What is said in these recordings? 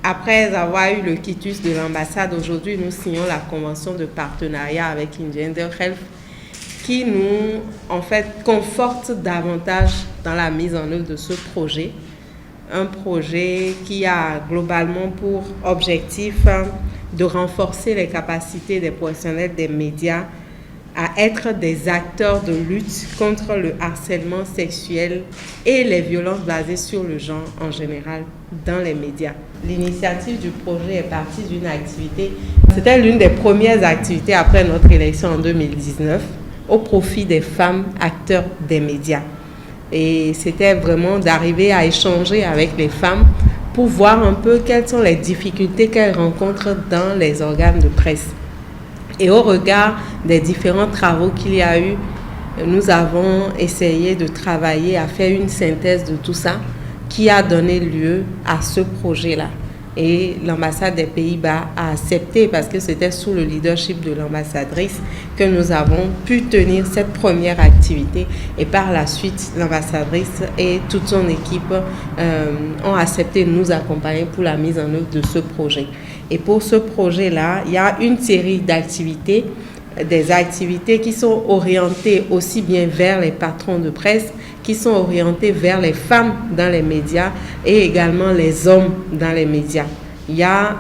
après avoir eu le quitus de l'ambassade, aujourd'hui, nous signons la convention de partenariat avec Ingender Health qui nous, en fait, conforte davantage dans la mise en œuvre de ce projet. Un projet qui a globalement pour objectif de renforcer les capacités des professionnels des médias à être des acteurs de lutte contre le harcèlement sexuel et les violences basées sur le genre en général dans les médias. L'initiative du projet est partie d'une activité, c'était l'une des premières activités après notre élection en 2019 au profit des femmes acteurs des médias. Et c'était vraiment d'arriver à échanger avec les femmes pour voir un peu quelles sont les difficultés qu'elles rencontrent dans les organes de presse. Et au regard des différents travaux qu'il y a eu, nous avons essayé de travailler à faire une synthèse de tout ça qui a donné lieu à ce projet-là. Et l'ambassade des Pays-Bas a accepté, parce que c'était sous le leadership de l'ambassadrice que nous avons pu tenir cette première activité. Et par la suite, l'ambassadrice et toute son équipe ont accepté de nous accompagner pour la mise en œuvre de ce projet. Et pour ce projet-là, il y a une série d'activités, des activités qui sont orientées aussi bien vers les patrons de presse, qui sont orientées vers les femmes dans les médias et également les hommes dans les médias. Il y a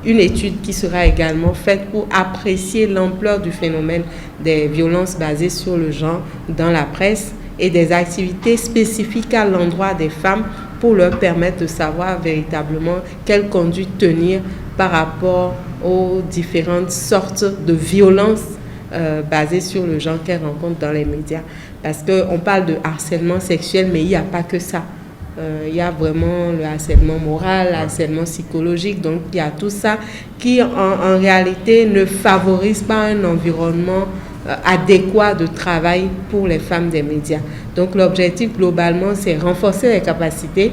une étude qui sera également faite pour apprécier l'ampleur du phénomène des violences basées sur le genre dans la presse et des activités spécifiques à l'endroit des femmes pour leur permettre de savoir véritablement quelle conduite tenir par rapport aux différentes sortes de violences basées sur le genre qu'elles rencontrent dans les médias. Parce qu'on parle de harcèlement sexuel, mais il n'y a pas que ça. Il y a vraiment le harcèlement moral, le harcèlement psychologique. Donc, il y a tout ça qui, en réalité, ne favorise pas un environnement adéquat de travail pour les femmes des médias. Donc, l'objectif, globalement, c'est renforcer les capacités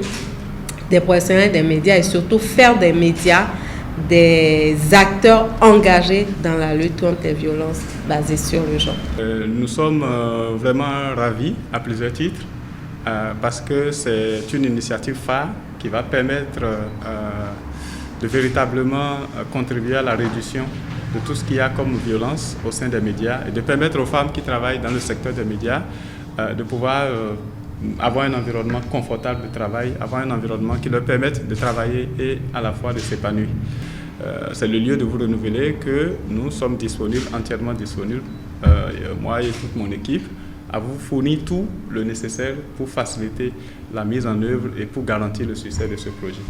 des professionnels des médias et surtout faire des médias des acteurs engagés dans la lutte contre les violences basées sur le genre. Nous sommes vraiment ravis à plusieurs titres parce que c'est une initiative phare qui va permettre de véritablement contribuer à la réduction de tout ce qu'il y a comme violence au sein des médias et de permettre aux femmes qui travaillent dans le secteur des médias de pouvoir avoir un environnement confortable de travail, avoir un environnement qui leur permette de travailler et à la fois de s'épanouir. C'est le lieu de vous renouveler que nous sommes disponibles, entièrement disponibles, moi et toute mon équipe, à vous fournir tout le nécessaire pour faciliter la mise en œuvre et pour garantir le succès de ce projet.